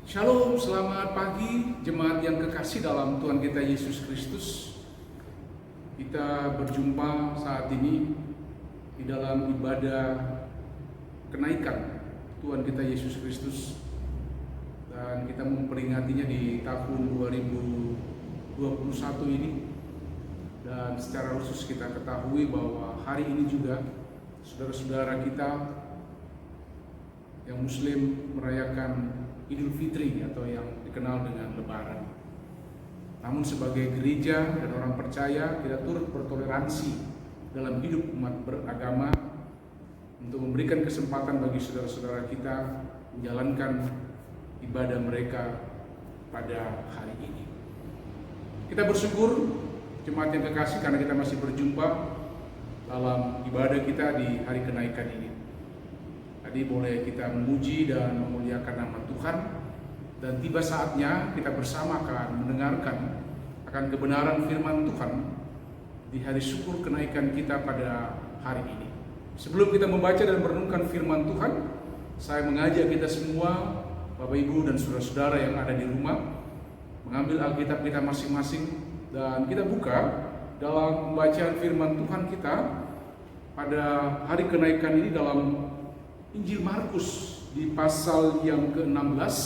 Shalom, selamat pagi jemaat yang kekasih dalam Tuhan kita Yesus Kristus. Kita berjumpa saat ini di dalam ibadah kenaikan Tuhan kita Yesus Kristus, dan kita memperingatinya di tahun 2021 ini. Dan secara khusus kita ketahui bahwa hari ini juga saudara-saudara kita yang Muslim merayakan Idul Fitri atau yang dikenal dengan Lebaran. Namun sebagai gereja dan orang percaya, kita turut bertoleransi dalam hidup umat beragama untuk memberikan kesempatan bagi saudara-saudara kita menjalankan ibadah mereka pada hari ini. Kita bersyukur jemaat yang kekasih karena kita masih berjumpa dalam ibadah kita di hari kenaikan ini. Tadi boleh kita memuji dan memuliakan nama Tuhan, dan tiba saatnya kita bersama akan mendengarkan akan kebenaran firman Tuhan di hari syukur kenaikan kita pada hari ini. Sebelum kita membaca dan merenungkan firman Tuhan, saya mengajak kita semua, Bapak Ibu dan saudara-saudara yang ada di rumah, mengambil Alkitab kita masing-masing dan kita buka dalam pembacaan firman Tuhan kita pada hari kenaikan ini dalam Injil Markus di pasal yang ke-16.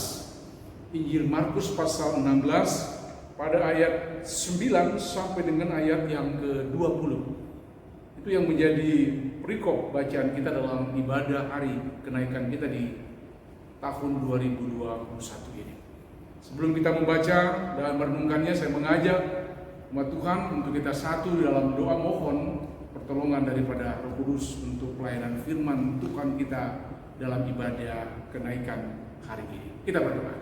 Injil Markus pasal 16 pada ayat 9 sampai dengan ayat yang ke-20. Itu yang menjadi perikop bacaan kita dalam ibadah hari kenaikan kita di tahun 2021 ini. Sebelum kita membaca dan merenungkannya, saya mengajak umat Tuhan untuk kita satu dalam doa mohon pertolongan daripada Roh Kudus untuk pelayanan firman Tuhan kita dalam ibadah kenaikan hari ini. Kita berdoa.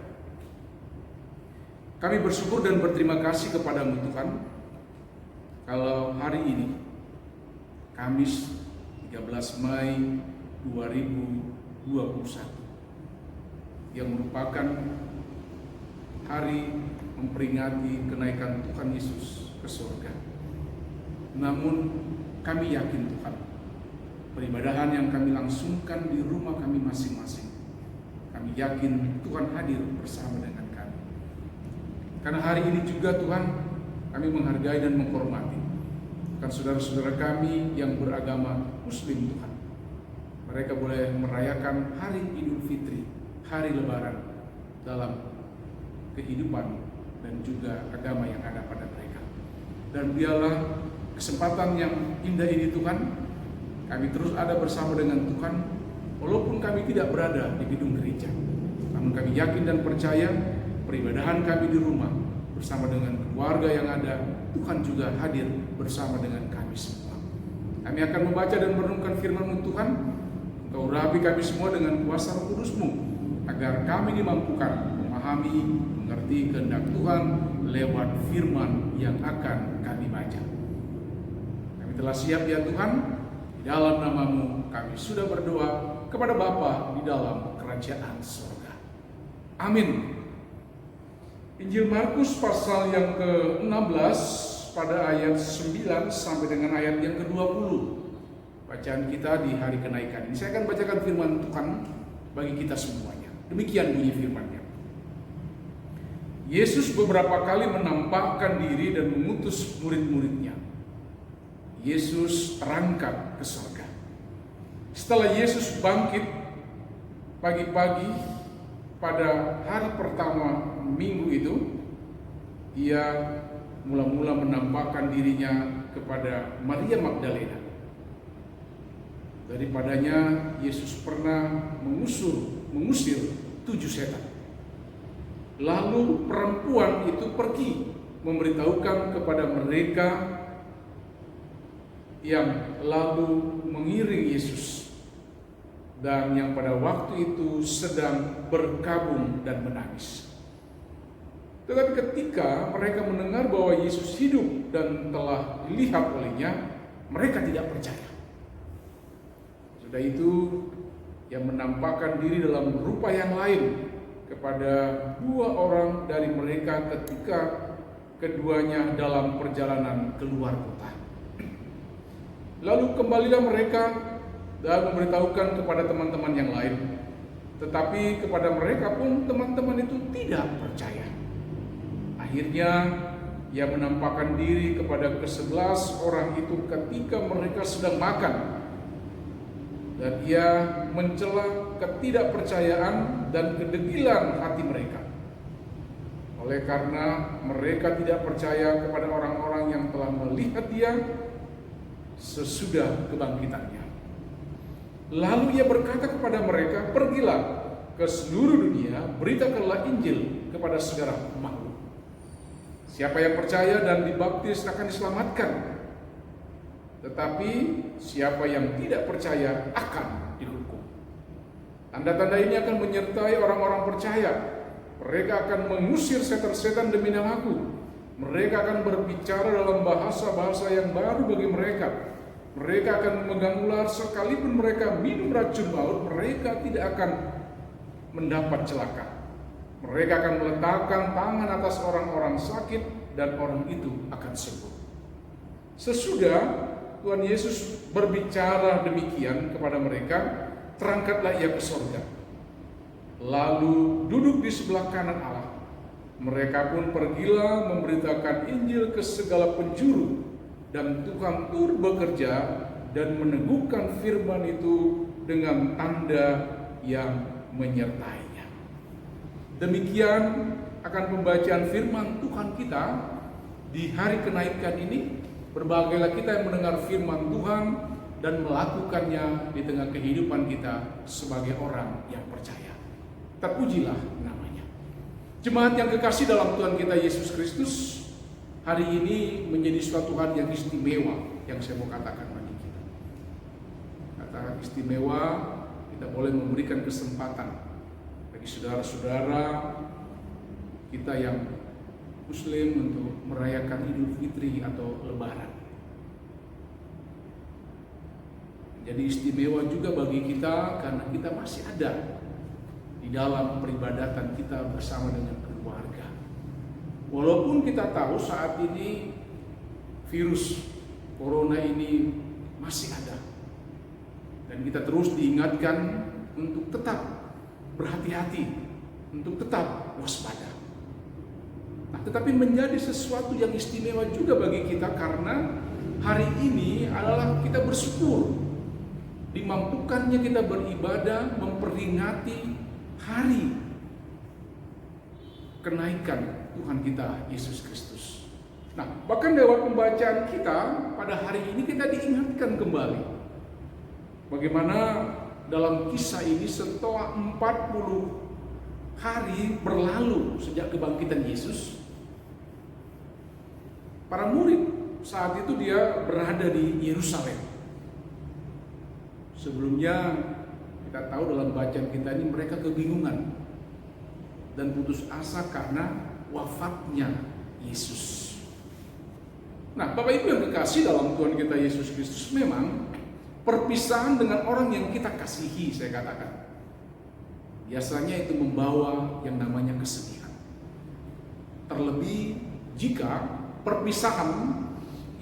Kami bersyukur dan berterima kasih kepadamu Tuhan, kalau hari ini Kamis 13 Mei 2021 yang merupakan hari memperingati kenaikan Tuhan Yesus ke surga. Namun kami yakin Tuhan, peribadahan yang kami langsungkan di rumah kami masing-masing, kami yakin Tuhan hadir bersama dengan kami. Karena hari ini juga Tuhan, kami menghargai dan menghormati kan saudara-saudara kami yang beragama Muslim Tuhan. Mereka boleh merayakan hari Idul Fitri, hari Lebaran dalam kehidupan dan juga agama yang ada pada mereka. Dan biarlah kesempatan yang indah ini Tuhan, kami terus ada bersama dengan Tuhan walaupun kami tidak berada di gedung gereja. Namun kami yakin dan percaya peribadahan kami di rumah bersama dengan keluarga yang ada, Tuhan juga hadir bersama dengan kami semua. Kami akan membaca dan merenungkan firman-Mu Tuhan. Engkau urapi kami semua dengan kuasa Roh Kudus-Mu agar kami dimampukan memahami, mengerti kehendak Tuhan lewat firman yang akan kami baca. Telah siap ya Tuhan, di dalam nama-Mu kami sudah berdoa kepada Bapa di dalam kerajaan surga. Amin. Injil Markus pasal yang ke-16 pada ayat 9 sampai dengan ayat yang ke-20. Bacaan kita di hari kenaikan ini. Saya akan bacakan firman Tuhan bagi kita semuanya. Demikian bunyi firman-Nya. Yesus beberapa kali menampakkan diri dan mengutus murid-muridnya. Yesus terangkat ke surga. Setelah Yesus bangkit pagi-pagi pada hari pertama minggu itu, Ia mula-mula menampakkan dirinya kepada Maria Magdalena. Daripadanya Yesus pernah mengusir 7 setan. Lalu perempuan itu pergi memberitahukan kepada mereka yang lalu mengiring Yesus dan yang pada waktu itu sedang berkabung dan menangis. Tetapi ketika mereka mendengar bahwa Yesus hidup dan telah dilihat olehnya, mereka tidak percaya. Sudah itu, Ia menampakkan diri dalam rupa yang lain kepada 2 orang dari mereka ketika keduanya dalam perjalanan keluar kota. Lalu kembalilah mereka dan memberitahukan kepada teman-teman yang lain. Tetapi kepada mereka pun teman-teman itu tidak percaya. Akhirnya ia menampakkan diri kepada ke-11 orang itu ketika mereka sedang makan. Dan ia mencela ketidakpercayaan dan kedegilan hati mereka. Oleh karena mereka tidak percaya kepada orang-orang yang telah melihat dia sesudah kebangkitannya. Lalu ia berkata kepada mereka, "Pergilah ke seluruh dunia, beritakanlah Injil kepada segala makhluk. Siapa yang percaya dan dibaptis akan diselamatkan. Tetapi siapa yang tidak percaya akan dihukum. Tanda-tanda ini akan menyertai orang-orang percaya. Mereka akan mengusir setan-setan demi namaku. Mereka akan berbicara dalam bahasa-bahasa yang baru bagi mereka. Mereka akan memegang ular, sekalipun mereka minum racun maut, mereka tidak akan mendapat celaka. Mereka akan meletakkan tangan atas orang-orang sakit dan orang itu akan sembuh." Sesudah Tuhan Yesus berbicara demikian kepada mereka, terangkatlah ia ke surga, lalu duduk di sebelah kanan Allah. Mereka pun pergilah memberitakan Injil ke segala penjuru, dan Tuhan turut bekerja dan meneguhkan firman itu dengan tanda yang menyertainya. Demikian akan pembacaan firman Tuhan kita di hari kenaikan ini. Berbagailah kita yang mendengar firman Tuhan dan melakukannya di tengah kehidupan kita sebagai orang yang percaya. Terpujilah namanya. Jemaat yang kekasih dalam Tuhan kita Yesus Kristus, hari ini menjadi suatu hari yang istimewa yang saya mau katakan bagi kita. Kata istimewa, kita boleh memberikan kesempatan bagi saudara-saudara kita yang Muslim untuk merayakan Idul Fitri atau Lebaran. Jadi istimewa juga bagi kita karena kita masih ada di dalam peribadatan kita bersama dengan keluarga. Walaupun kita tahu saat ini virus corona ini masih ada, dan kita terus diingatkan untuk tetap berhati-hati, untuk tetap waspada. Nah, tetapi menjadi sesuatu yang istimewa juga bagi kita karena hari ini adalah kita bersyukur dimampukannya kita beribadah memperingati hari kenaikan Tuhan kita Yesus Kristus. Nah, bahkan lewat pembacaan kita pada hari ini kita diingatkan kembali bagaimana dalam kisah ini setelah 40 hari berlalu sejak kebangkitan Yesus, para murid saat itu dia berada di Yerusalem. Sebelumnya kita tahu dalam bacaan kita ini mereka kebingungan dan putus asa karena wafatnya Yesus. Nah, Bapak Ibu yang kekasih dalam Tuhan kita Yesus Kristus, memang perpisahan dengan orang yang kita kasihi, saya katakan, biasanya itu membawa yang namanya kesedihan. Terlebih jika perpisahan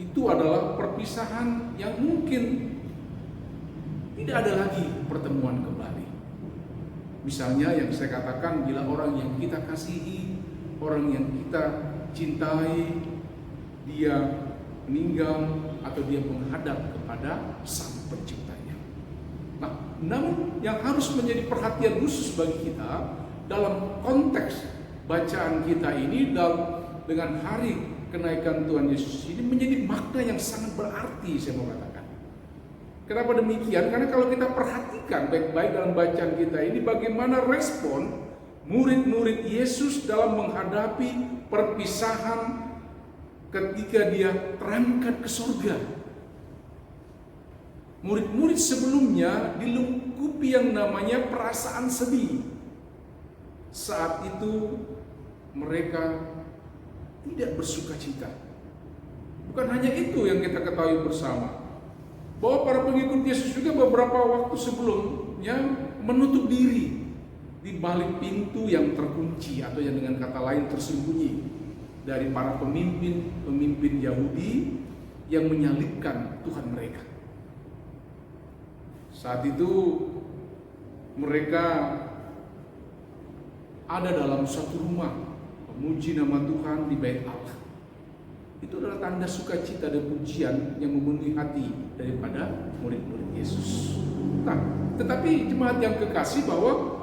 itu adalah perpisahan yang mungkin tidak ada lagi pertemuan kembali. Misalnya yang saya katakan, bila orang yang kita kasihi, orang yang kita cintai, dia meninggal atau dia menghadap kepada Sang Penciptanya. Nah, namun yang harus menjadi perhatian khusus bagi kita dalam konteks bacaan kita ini dengan hari kenaikan Tuhan Yesus ini menjadi makna yang sangat berarti, saya mau katakan. Kenapa demikian? Karena kalau kita perhatikan baik-baik dalam bacaan kita ini, bagaimana respon murid-murid Yesus dalam menghadapi perpisahan ketika dia terangkat ke surga. Murid-murid sebelumnya dilengkapi yang namanya perasaan sedih. Saat itu mereka tidak bersuka cita. Bukan hanya itu yang kita ketahui bersama, bahwa para pengikut Yesus juga beberapa waktu sebelumnya menutup diri di balik pintu yang terkunci, atau yang dengan kata lain tersembunyi dari para pemimpin Yahudi yang menyalibkan Tuhan mereka. Saat itu mereka ada dalam suatu rumah memuji nama Tuhan di bait Allah. Itu adalah tanda sukacita dan pujian yang memenuhi hati daripada murid-murid Yesus. Nah, tetapi jemaat yang kekasih, bahwa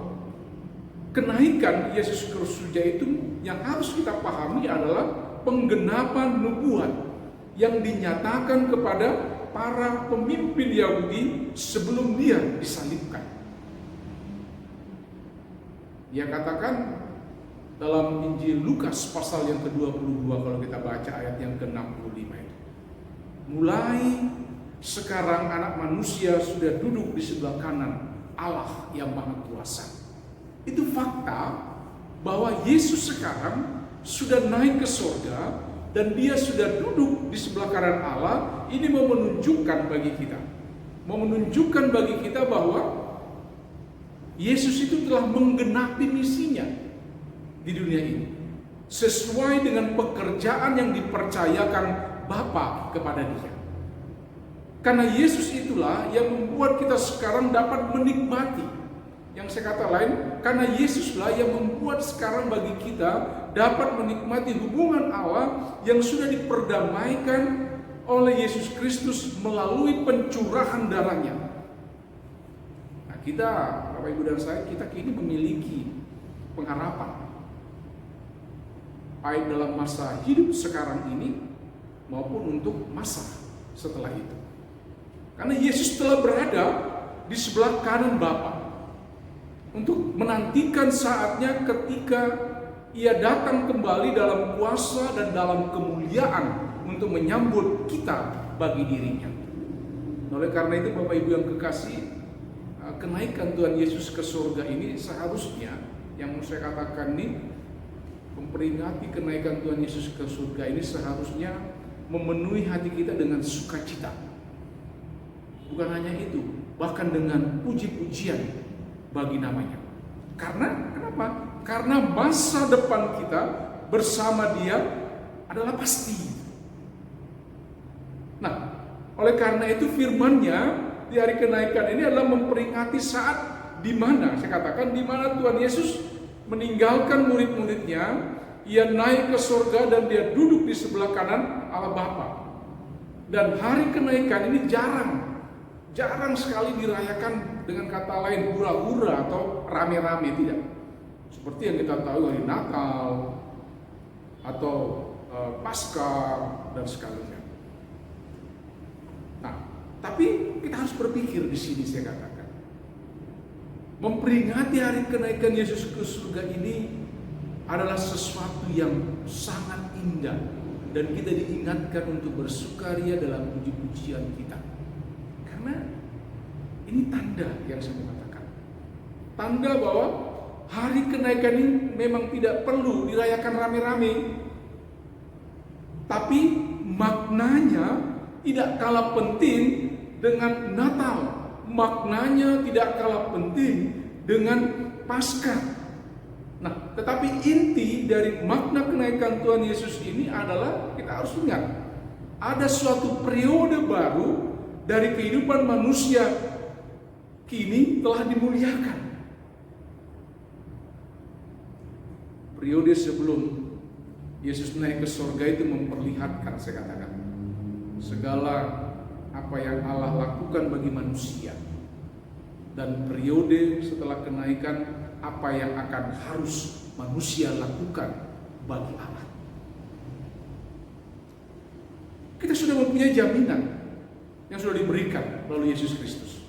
kenaikan Yesus ke surga itu yang harus kita pahami adalah penggenapan nubuat yang dinyatakan kepada para pemimpin Yahudi sebelum dia disalibkan. Dia katakan dalam Injil Lukas pasal yang ke-22, kalau kita baca ayat yang ke-65 itu, mulai sekarang anak manusia sudah duduk di sebelah kanan Allah yang Maha Kuasa. Itu fakta bahwa Yesus sekarang sudah naik ke surga dan dia sudah duduk di sebelah kanan Allah. Ini mau menunjukkan bagi kita bahwa Yesus itu telah menggenapi misinya di dunia ini sesuai dengan pekerjaan yang dipercayakan Bapa kepada dia. Karena Yesus itulah yang membuat kita sekarang dapat menikmati. Yang saya kata lain, karena Yesuslah yang membuat sekarang bagi kita dapat menikmati hubungan Allah yang sudah diperdamaikan oleh Yesus Kristus melalui pencurahan darahnya. Nah, kita, Bapak Ibu dan saya, kita kini memiliki pengharapan, baik dalam masa hidup sekarang ini maupun untuk masa setelah itu. Karena Yesus telah berada di sebelah kanan Bapa untuk menantikan saatnya ketika Ia datang kembali dalam kuasa dan dalam kemuliaan untuk menyambut kita bagi dirinya. Oleh karena itu, Bapak Ibu yang kekasih, kenaikan Tuhan Yesus ke surga ini seharusnya, yang saya katakan ini, memperingati kenaikan Tuhan Yesus ke surga ini seharusnya memenuhi hati kita dengan sukacita. Bukan hanya itu, bahkan dengan puji-pujian bagi namanya. Karena kenapa? Karena masa depan kita bersama Dia adalah pasti. Nah, oleh karena itu firman-Nya di hari kenaikan ini adalah memperingati saat di mana, saya katakan, di mana Tuhan Yesus meninggalkan murid-muridnya, Ia naik ke surga dan Dia duduk di sebelah kanan Allah Bapa. Dan hari kenaikan ini jarang sekali dirayakan dengan kata lain hura-hura atau rame-rame, tidak. Seperti yang kita tahu hari Natal atau Paskah dan sekalinya. Nah, tapi kita harus berpikir di sini, saya katakan, memperingati hari kenaikan Yesus ke surga ini adalah sesuatu yang sangat indah, dan kita diingatkan untuk bersukaria dalam puji-pujian kita. Karena ini tanda yang saya katakan, tanda bahwa hari kenaikan ini memang tidak perlu dirayakan rame-rame, tapi maknanya tidak kalah penting dengan Natal, maknanya tidak kalah penting dengan Paskah. Nah, tetapi inti dari makna kenaikan Tuhan Yesus ini adalah, kita harus ingat, ada suatu periode baru dari kehidupan manusia kini telah dimuliakan. Periode sebelum Yesus naik ke surga itu memperlihatkan, saya katakan, segala apa yang Allah lakukan bagi manusia. Dan periode setelah kenaikan, apa yang akan harus manusia lakukan bagi Allah. Kita sudah mempunyai jaminan yang sudah diberikan melalui Yesus Kristus.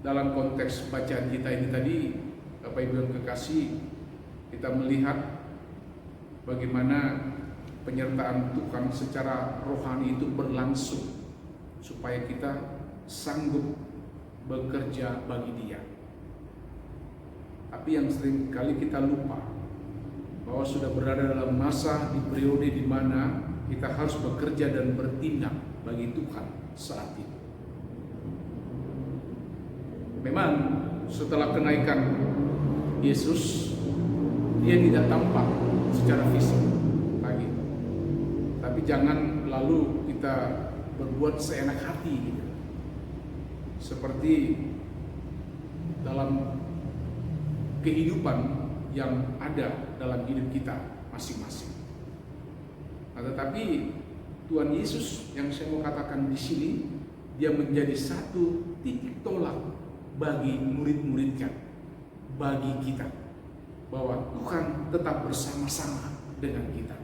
Dalam konteks bacaan kita ini tadi, Bapak Ibu yang kekasih, kita melihat bagaimana penyertaan Tuhan secara rohani itu berlangsung supaya kita sanggup bekerja bagi Dia. Tapi yang sering kali kita lupa bahwa sudah berada dalam masa di periode di mana kita harus bekerja dan bertindak bagi Tuhan saat itu. Memang setelah kenaikan Yesus, Dia tidak tampak secara fisik lagi. Tapi jangan lalu kita berbuat seenak hati gitu. Seperti dalam kehidupan yang ada dalam hidup kita masing-masing. Nah, tetapi Tuhan Yesus yang saya mau katakan di sini, dia menjadi satu titik tolak bagi murid-muridnya, bagi kita, bahwa Tuhan tetap bersama-sama dengan kita.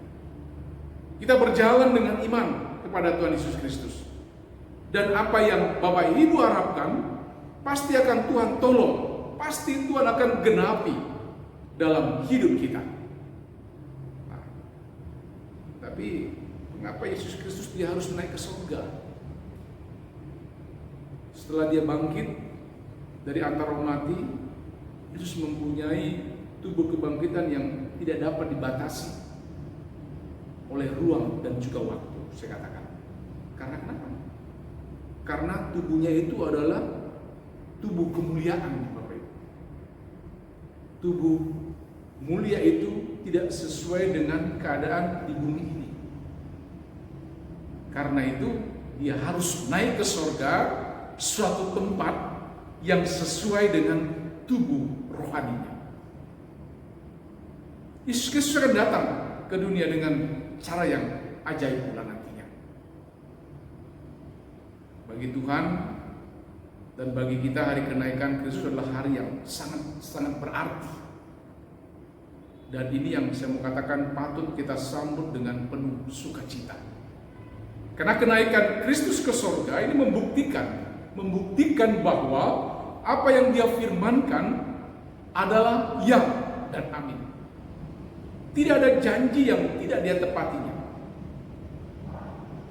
Kita berjalan dengan iman kepada Tuhan Yesus Kristus. Dan apa yang Bapak Ibu harapkan, pasti akan Tuhan tolong, pasti Tuhan akan genapi dalam hidup kita. Nah, tapi mengapa Yesus Kristus dia harus naik ke surga? Setelah dia bangkit dari antara mati, Yesus mempunyai tubuh kebangkitan yang tidak dapat dibatasi oleh ruang dan juga waktu, saya katakan. Karena kenapa? Karena tubuhnya itu adalah tubuh kemuliaan, Bapak Ibu. Tubuh mulia itu tidak sesuai dengan keadaan di bumi ini. Karena itu dia harus naik ke surga, suatu tempat yang sesuai dengan tubuh rohaninya. Yesus Kristus akan datang ke dunia dengan cara yang ajaib pula nantinya. Bagi Tuhan dan bagi kita, hari kenaikan Kristus adalah hari yang sangat berarti. Dan ini yang saya mau katakan patut kita sambut dengan penuh sukacita. Karena kenaikan Kristus ke surga ini membuktikan bahwa apa yang dia firmankan adalah ya dan amin. Tidak ada janji yang tidak dia tepatinya.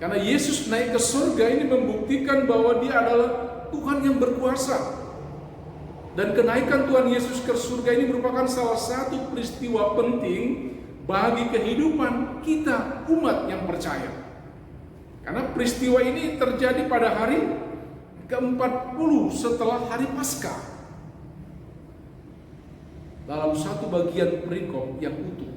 Karena Yesus naik ke surga ini membuktikan bahwa dia adalah Tuhan yang berkuasa. Dan kenaikan Tuhan Yesus ke surga ini merupakan salah satu peristiwa penting bagi kehidupan kita umat yang percaya. Karena peristiwa ini terjadi pada hari ke-40 setelah hari Paskah. Dalam satu bagian perikop yang utuh,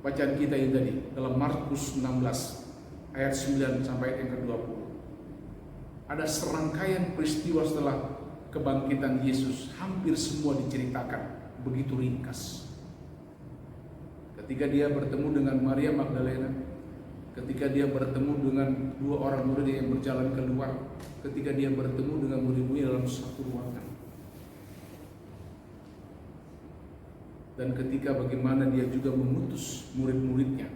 bacaan kita ini tadi dalam Markus 16 ayat 9 sampai ayat yang ke-20. Ada serangkaian peristiwa setelah kebangkitan Yesus, hampir semua diceritakan begitu ringkas. Ketika dia bertemu dengan Maria Magdalena, ketika dia bertemu dengan dua orang murid yang berjalan keluar, ketika dia bertemu dengan murid-murid dalam satu ruangan, dan ketika bagaimana dia juga mengutus murid-muridnya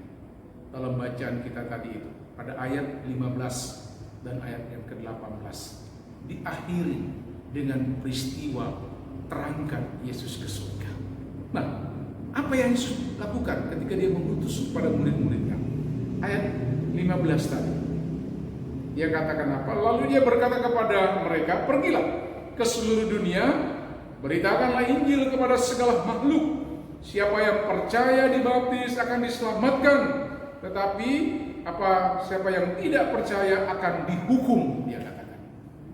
dalam bacaan kita tadi itu pada ayat 15 dan ayat yang ke-18, diakhiri dengan peristiwa terangkat Yesus ke surga. Nah, apa yang Yesus lakukan ketika dia mengutus kepada murid-muridnya? Ayat 15 tadi, dia katakan apa? Lalu dia berkata kepada mereka, pergilah ke seluruh dunia, beritakanlah Injil kepada segala makhluk. Siapa yang percaya dibaptis akan diselamatkan, tetapi siapa yang tidak percaya akan dihukum, dia katakan.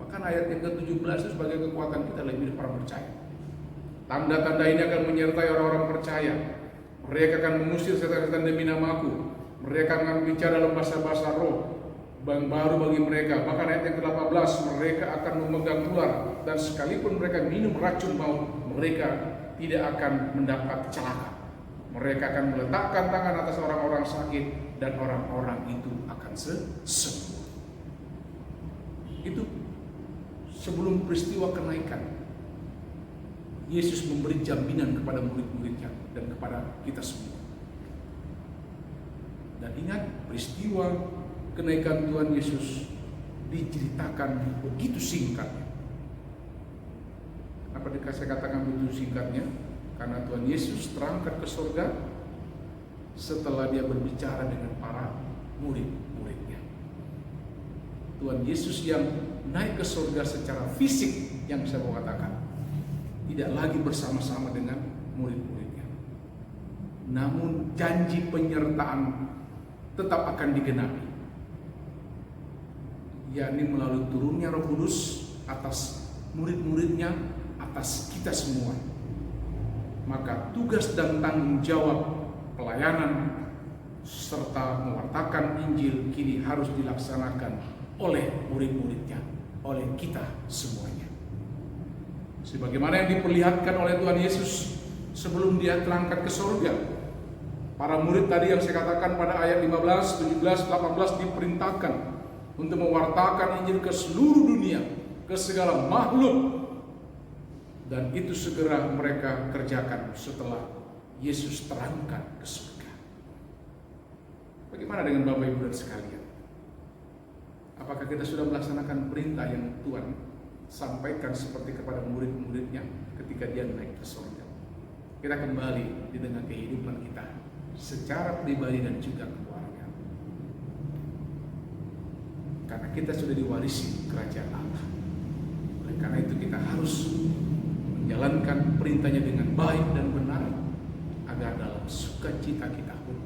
Bahkan ayat yang ke-17 itu sebagai kekuatan kita lebih para percaya. Tanda-tanda ini akan menyertai orang-orang percaya. Mereka akan mengusir setan-setan demi namaku. Mereka akan bicara dalam bahasa-bahasa roh yang baru bagi mereka. Bahkan ayat yang ke-18, mereka akan memegang ular, dan sekalipun mereka minum racun maut, mereka tidak akan mendapat celaka. Mereka akan meletakkan tangan atas orang-orang sakit, dan orang-orang itu akan sembuh. Itu sebelum peristiwa kenaikan. Yesus memberi jaminan kepada murid-muridnya dan kepada kita semua. Dan ingat, peristiwa kenaikan Tuhan Yesus diceritakan begitu singkatnya. Apa saya katakan begitu singkatnya? Karena Tuhan Yesus terangkat ke surga setelah dia berbicara dengan para murid-muridnya. Tuhan Yesus yang naik ke surga secara fisik, yang saya mau katakan, tidak lagi bersama-sama dengan murid-muridnya. Namun janji penyertaan tetap akan digenapi, yakni melalui turunnya Roh Kudus atas murid-muridnya, atas kita semua. Maka tugas dan tanggung jawab pelayanan serta mewartakan Injil kini harus dilaksanakan oleh murid-muridnya, oleh kita semuanya. Sebagaimana yang diperlihatkan oleh Tuhan Yesus sebelum dia terangkat ke surga. Para murid tadi yang saya katakan pada ayat 15, 17, 18 diperintahkan untuk mewartakan Injil ke seluruh dunia, ke segala makhluk. Dan itu segera mereka kerjakan setelah Yesus terangkat ke surga. Bagaimana dengan Bapak Ibu dan sekalian? Apakah kita sudah melaksanakan perintah yang Tuhan sampaikan seperti kepada murid-muridnya ketika dia naik ke surga? Kita kembali di tengah kehidupan kita secara pribadi dan juga keluarga. Karena kita sudah diwarisi kerajaan Allah. Oleh karena itu kita harus menjalankan perintahnya dengan baik dan benar, agar dalam sukacita kita pun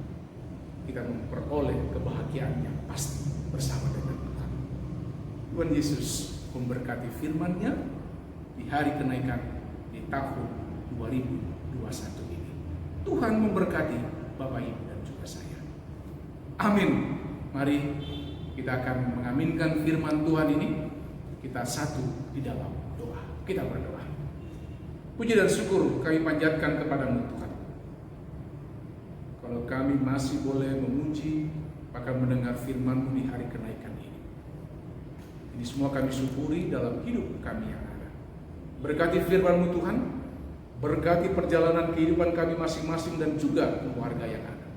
kita memperoleh kebahagiaan yang pasti bersama dengan Tuhan. Tuhan Yesus memberkati firman-Nya di hari kenaikan di tahun 2021 ini. Tuhan memberkati Bapak Ibu dan juga saya. Amin. Mari kita akan mengaminkan firman Tuhan ini. Kita satu di dalam doa. Kita berdoa. Puji dan syukur kami panjatkan kepadamu Tuhan. Kalau kami masih boleh memuji, bahkan mendengar firman-Mu di hari kenaikan ini. Ini semua kami syukuri dalam hidup kami yang ada. Berkati firman-Mu Tuhan, berkati perjalanan kehidupan kami masing-masing dan juga keluarga yang ada.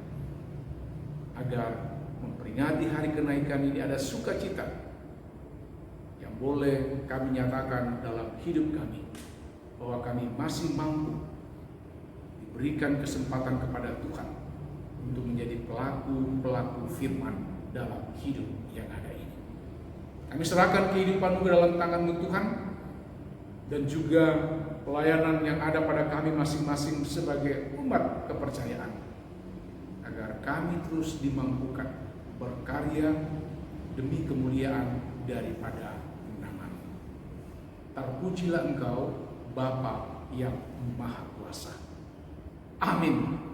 Agar memperingati hari kenaikan ini ada sukacita yang boleh kami nyatakan dalam hidup kami, bahwa kami masih mampu diberikan kesempatan kepada Tuhan untuk menjadi pelaku-pelaku firman dalam hidup yang ada ini. Kami serahkan kehidupan-Mu ke dalam tangan-Mu Tuhan, dan juga pelayanan yang ada pada kami masing-masing sebagai umat kepercayaan, agar kami terus dimampukan berkarya demi kemuliaan daripada nama-Mu. Terpujilah Engkau, Bapa yang Maha Kuasa. Amin.